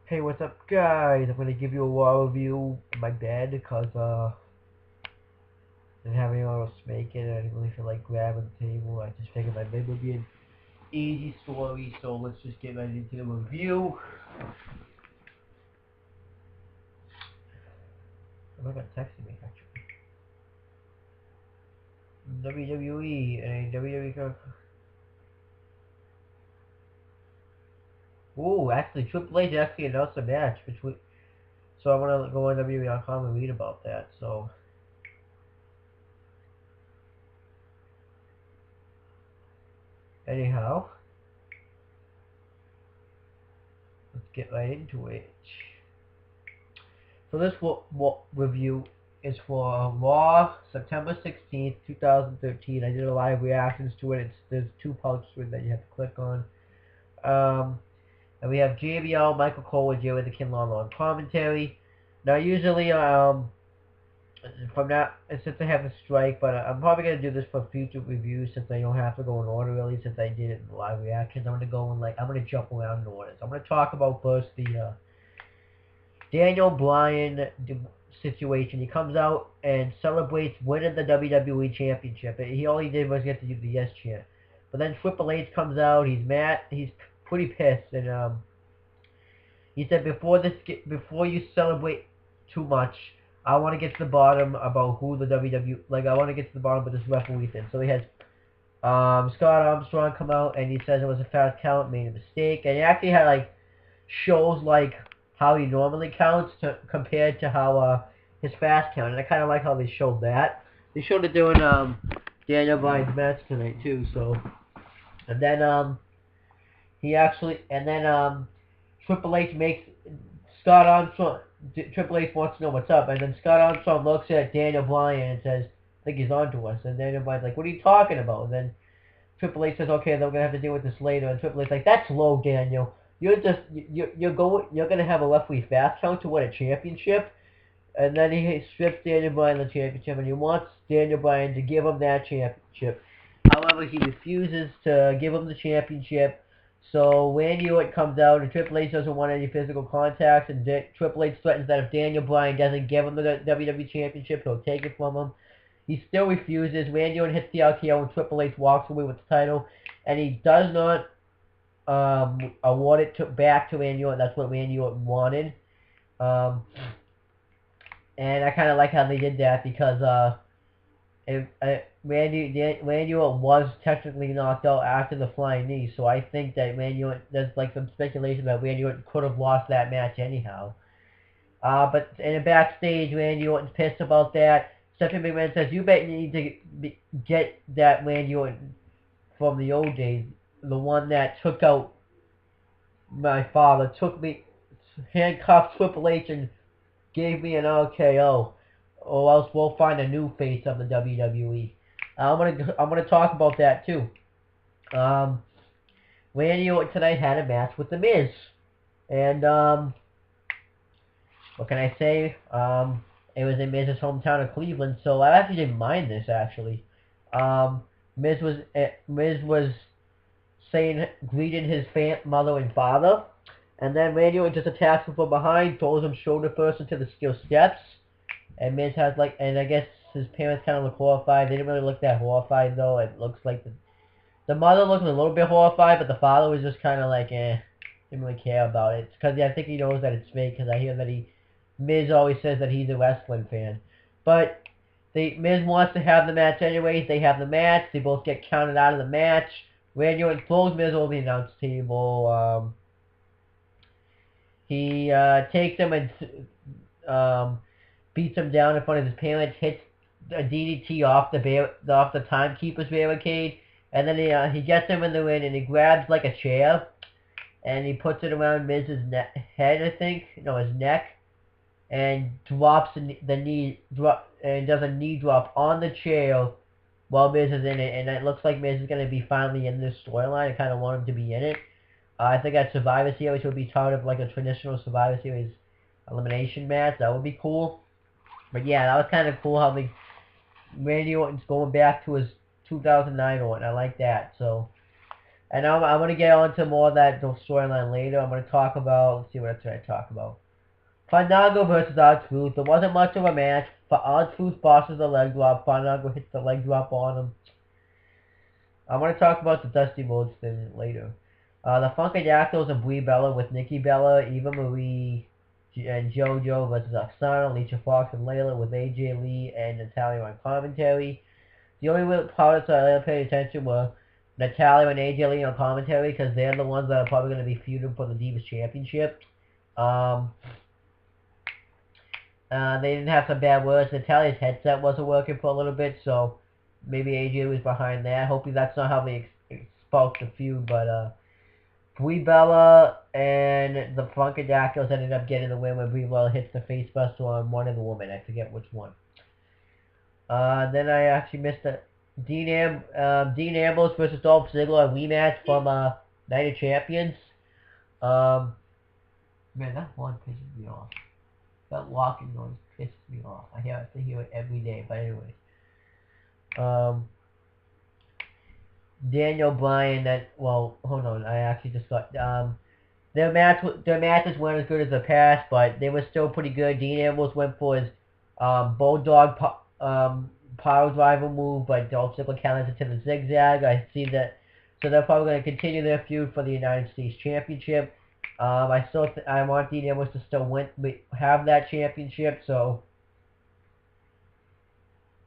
Hey, what's up, guys? I'm gonna give you a raw review of my bed because I didn't have anyone else make it. I didn't really feel like grabbing the table. I just figured my bed would be an easy story, so let's just get right into the review. I'm not texting me actually. WWE and WWE. Ooh, actually, Triple H actually announced a match between. So I'm gonna go on WWE.com and read about that. So anyhow, let's get right into it. So this review is for Raw, September 16th, 2013. I did a live reactions to it. There's two parts to it that you have to click on. Um, and we have JBL, Michael Cole, and Jerry the King Lawler on commentary. Now, usually, from that, since I have a strike, but I'm probably going to do this for future reviews since I don't have to go in order really, since I did it in live reactions. I'm going to go in, I'm going to jump around in orders. I'm going to talk about first the, Daniel Bryan situation. He comes out and celebrates winning the WWE Championship. All he did was get to do the yes chant. But then Triple H comes out. He's mad. He's pretty pissed, and he said before you celebrate too much, I want to get to the bottom about who the WWE I want to get to the bottom of this referee thing. So he has Scott Armstrong come out and he says it was a fast count, made a mistake, and he actually had shows how he normally counts compared to how his fast count, and I kind of like how they showed that. They showed it during Daniel Bryan's match tonight too. So, and then Triple H makes Scott Armstrong. Triple H wants to know what's up, and then Scott Armstrong looks at Daniel Bryan and says, "I think he's on to us." And Daniel Bryan's like, "What are you talking about?" And then Triple H says, "Okay, then we're gonna have to deal with this later." And Triple H's like, "That's low, Daniel. You're gonna have a referee fast count to win a championship." And then he strips Daniel Bryan the championship, and he wants Daniel Bryan to give him that championship. However, he refuses to give him the championship. So Randy Orton comes out, and Triple H doesn't want any physical contact, and Triple H threatens that if Daniel Bryan doesn't give him the WWE championship, he'll take it from him. He still refuses. Randy Orton hits the RKO, and Triple H walks away with the title, and he does not award it back to Randy Orton. That's what Randy Orton wanted. And I kind of like how they did that because Randy Orton was technically knocked out after the flying knee, so I think that there's some speculation that Randy Orton could have lost that match anyhow. But in the backstage, Randy Orton's pissed about that. Stephanie McMahon says, "You bet you need to get that Randy Orton from the old days, the one that took out my father, handcuffed Triple H and gave me an RKO, or else we'll find a new face of the WWE." I'm gonna talk about that too. Randy Orton tonight had a match with The Miz, and what can I say? It was in Miz's hometown of Cleveland, so I actually didn't mind this actually. Miz was greeting his mother and father, and then Randy Orton just attacks him from behind, throws him shoulder first into the steel steps, and Miz has and I guess his parents kind of look horrified. They didn't really look that horrified though. It looks like the mother looked a little bit horrified, but the father was just kind of didn't really care about it. Because I think he knows that it's fake. Because I hear that Miz always says that he's a wrestling fan, but Miz wants to have the match anyways. They have the match. They both get counted out of the match. Randy Orton throws Miz over the announce table. He takes him and beats him down in front of his parents. Hits a DDT off the timekeeper's barricade, and then he gets him in the ring and he grabs a chair, and he puts it around Miz's head, I think, no, his neck, and drops the knee and does a knee drop on the chair while Miz is in it, and it looks like Miz is going to be finally in this storyline. I kind of want him to be in it. I think at Survivor Series would be part of a traditional Survivor Series elimination match. That would be cool. But yeah, that was kind of cool how Randy Orton's going back to his 2009 Orton. I like that. So And I'm going to get on to more of that storyline later. I'm going to talk about, let's see what else should I talk about. Fandango versus R-Truth. There wasn't much of a match. R-Truth bosses the leg drop. Fandango hits the leg drop on him. I'm going to talk about the Dusty Rhodes thing later. The Funkadactyls and Brie Bella with Nikki Bella, Eva Marie, and JoJo versus Oksana, Alicia Fox, and Layla with AJ Lee and Natalia on commentary. The only real parts I paid attention were Natalia and AJ Lee on commentary because they're the ones that are probably going to be feuding for the Divas Championship. They didn't have some bad words. Natalia's headset wasn't working for a little bit, so maybe AJ was behind that. Hopefully that's not how they sparked the feud, but Brie Bella and the Funkadactyls ended up getting the win when Brie Bella hits the face buster on one of the women. I forget which one. Then I actually missed it. Dean Ambrose versus Dolph Ziggler, a rematch from Night of Champions. Man, that one pisses me off. That locking noise pisses me off. I have to hear it every day, but anyway. Daniel Bryan, hold on, I actually just got, their matches weren't as good as the past, but they were still pretty good. Dean Ambrose went for his, Bulldog, power driver move, but Dolph Ziggler countered it to the zigzag. I see that, so they're probably going to continue their feud for the United States Championship. I want Dean Ambrose to still have that championship, so.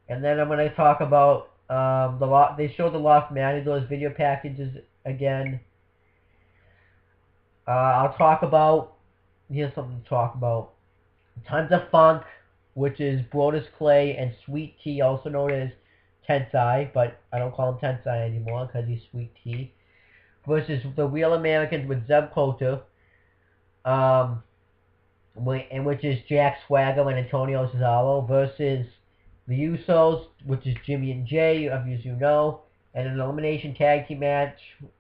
And then I'm going to talk about, they showed the Lost Matadors video packages again. I'll talk about, here's something to talk about. Tons of Funk, which is Brodus Clay and Sweet Tea, also known as Tensai, but I don't call him Tensai anymore because he's Sweet Tea, versus the Real Americans with Zeb Coulter, which is Jack Swagger and Antonio Cesaro, versus the Usos, which is Jimmy and Jay, as you know, and an elimination tag team match.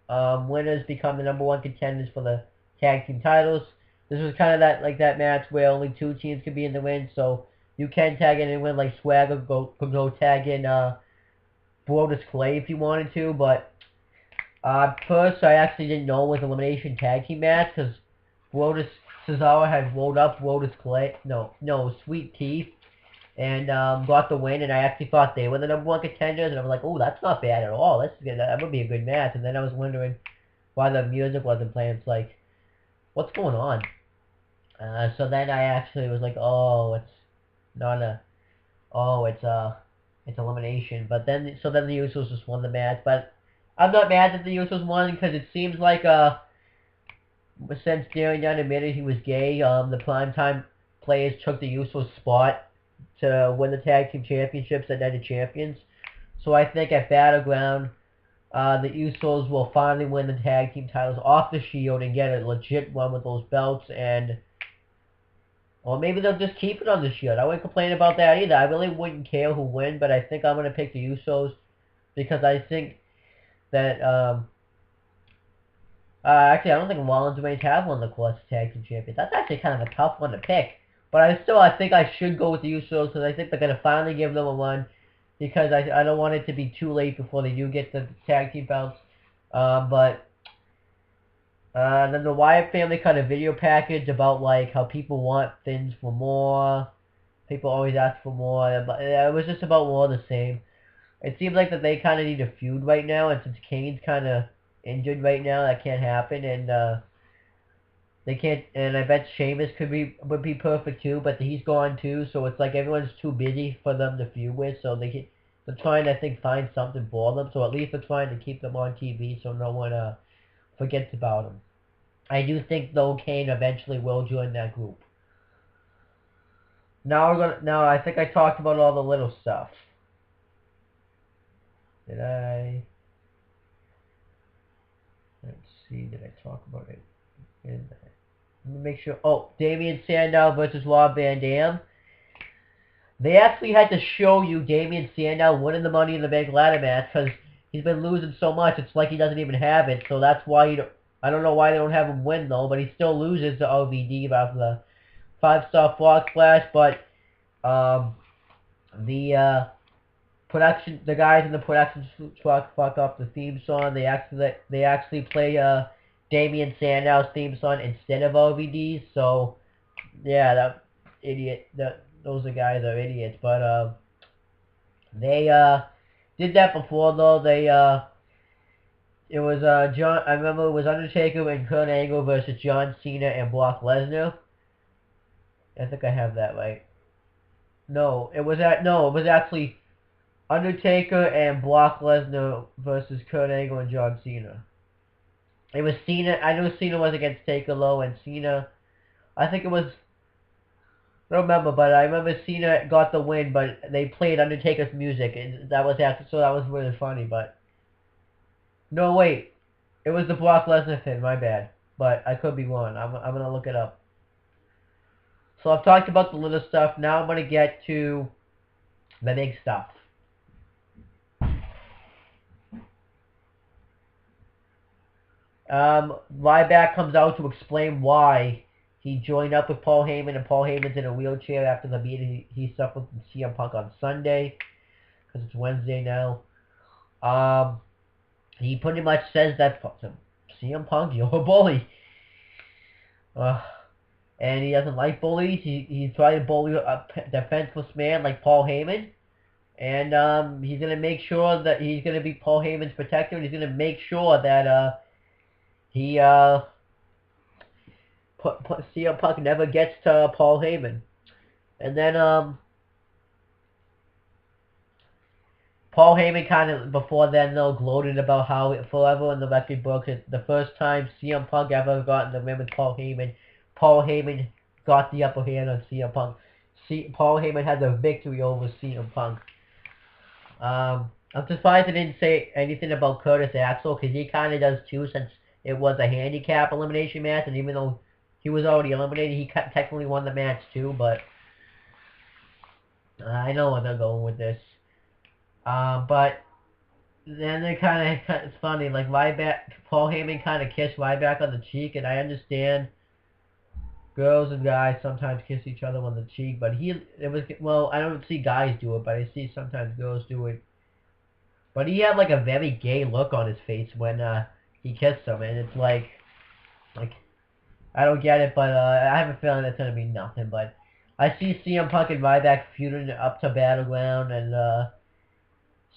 Winners become the #1 contenders for the tag team titles. This was kind of that match where only 2 teams could be in the win, so you can tag in and win, like Swagger could go tag in Brodus Clay if you wanted to, but first I actually didn't know it was an elimination tag team match because Cesaro had rolled up Sweet Tea, and got the win, and I actually thought they were the #1 contenders, and I was like, oh, that's not bad at all. That would be a good match. And then I was wondering why the music wasn't playing. It's like, what's going on? So then I actually was like, oh, it's not it's elimination. But then the Usos just won the match. But I'm not mad that the Usos won because it seems like since Darren Young admitted he was gay, the primetime players took the Usos spot to win the tag team championships at Night of Champions. So I think at Battleground, the Usos will finally win the tag team titles off the Shield and get a legit run with those belts, or maybe they'll just keep it on the Shield. I wouldn't complain about that either. I really wouldn't care who wins, but I think I'm going to pick the Usos because I think that, actually, I don't think Rollins and Reigns have won the Classic Tag Team Champions. That's actually kind of a tough one to pick. But I think I should go with the Usos because I think they're going to finally give them a run because I don't want it to be too late before they do get the tag team belts. Then the Wyatt family cut a video package about like how people want things for more. People always ask for more. But it was just about more of the same. It seems like that they kind of need a feud right now, and since Kane's kind of injured right now, that can't happen, and they can't, and I bet Sheamus would be perfect too, but he's gone too, so it's like everyone's too busy for them to feud with, so they're trying to, I think, find something for them, so at least they're trying to keep them on TV so no one forgets about them. I do think, though, Kane eventually will join that group. Now I think I talked about all the little stuff. Did I? Let's see, did I talk about it? Let me make sure. Oh, Damien Sandow versus Rob Van Dam. They actually had to show you Damien Sandow winning the Money in the Bank ladder match because he's been losing so much. It's like he doesn't even have it. So that's why I don't know why they don't have him win though. But he still loses to RVD after the 5-star frog splash. But the guys in the production truck fuck up the theme song. They actually play Damian Sandow's theme song instead of OVD's. So yeah, those guys are idiots. But they did that before though. It was John. I remember it was Undertaker and Kurt Angle versus John Cena and Brock Lesnar. I think I have that right. No, it was actually Undertaker and Brock Lesnar versus Kurt Angle and John Cena. It was Cena. I know Cena was against Taker though, and Cena. I think it was. I don't remember, but I remember Cena got the win, but they played Undertaker's music, and that was actually so that was really funny. But no, wait, it was the Brock Lesnar thing. My bad, but I could be wrong. I'm gonna look it up. So I've talked about the little stuff. Now I'm gonna get to the big stuff. Ryback comes out to explain why he joined up with Paul Heyman, and Paul Heyman's in a wheelchair after the meeting he suffered from CM Punk on Sunday, because it's Wednesday now. He pretty much says that CM Punk, you're a bully. And he doesn't like bullies. He's trying to bully a defenseless man like Paul Heyman. And he's going to make sure that he's going to be Paul Heyman's protector, and he's going to make sure that CM Punk never gets to Paul Heyman. And then Paul Heyman kind of, before then though, gloated about how forever in the record book, the first time CM Punk ever got in the ring with Paul Heyman got the upper hand on CM Punk. Paul Heyman had the victory over CM Punk. I'm surprised I didn't say anything about Curtis Axel, because he kind of does too, since it was a handicap elimination match, and even though he was already eliminated, he technically won the match too, but I know where they're going with this. But then they it's funny, like Paul Heyman kind of kissed Ryback on the cheek, and I understand girls and guys sometimes kiss each other on the cheek, but I don't see guys do it, but I see sometimes girls do it. But he had like a very gay look on his face when he kissed him, and it's like I don't get it, but I have a feeling it's gonna be nothing. But I see CM Punk and Ryback feuding up to Battleground, and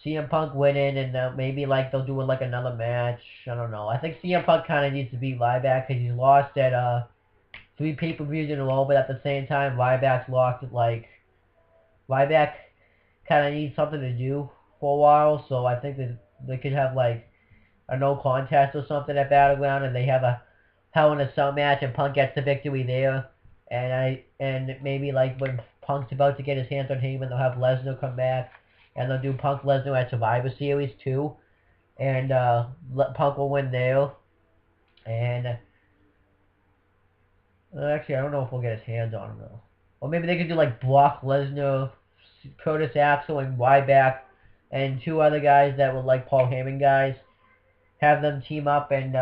CM Punk winning, and maybe like they'll do like another match. I don't know. I think CM Punk kind of needs to beat Ryback, because he's lost at 3 pay-per-views in a row, but at the same time Ryback's lost at Ryback kind of needs something to do for a while, so I think that they could have like a no contest or something at Battleground, and they have a Hell in a Cell match, and Punk gets the victory there, and maybe like when Punk's about to get his hands on Heyman, they'll have Lesnar come back, and they'll do Punk Lesnar at Survivor Series too, and Punk will win there, and actually I don't know if we'll get his hands on him though. Or maybe they could do like Brock Lesnar, Curtis Axel, and Ryback, and 2 other guys that were like Paul Heyman guys. Have them team up and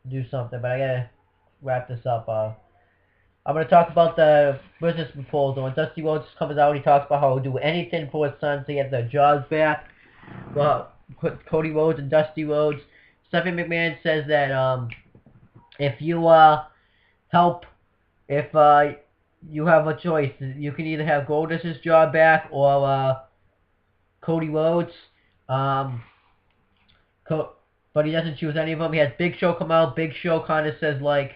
do something. But I gotta wrap this up. I'm gonna talk about the business proposal. When Dusty Rhodes comes out, he talks about how he'll do anything for his sons to get their jobs back. Well, Cody Rhodes and Dusty Rhodes. Stephanie McMahon says that if you you have a choice, you can either have Goldust's job back or Cody Rhodes. But he doesn't choose any of them. He has Big Show come out. Big Show kind of says like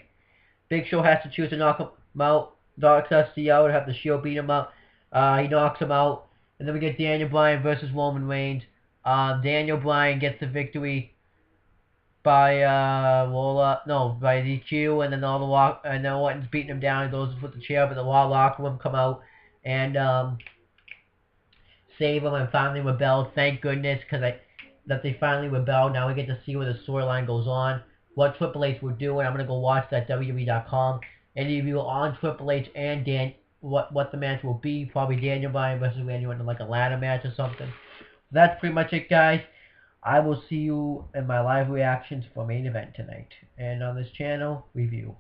Big Show has to choose to knock him out, knocks Dusty out, have the Shield beat him up. He knocks him out, and then we get Daniel Bryan versus Roman Reigns. Daniel Bryan gets the victory by by DQ, and then Orton's beating him down and goes with the chair, but the Raw locker room come out and save him and finally rebelled. Thank goodness, that they finally rebelled. Now we get to see where the storyline goes on, what Triple H will do, and I'm gonna go watch that WWE.com and review on Triple H and what the match will be. Probably Daniel Bryan versus Randy Orton, like a ladder match or something. That's pretty much it, guys. I will see you in my live reactions for main event tonight, and on this channel, review.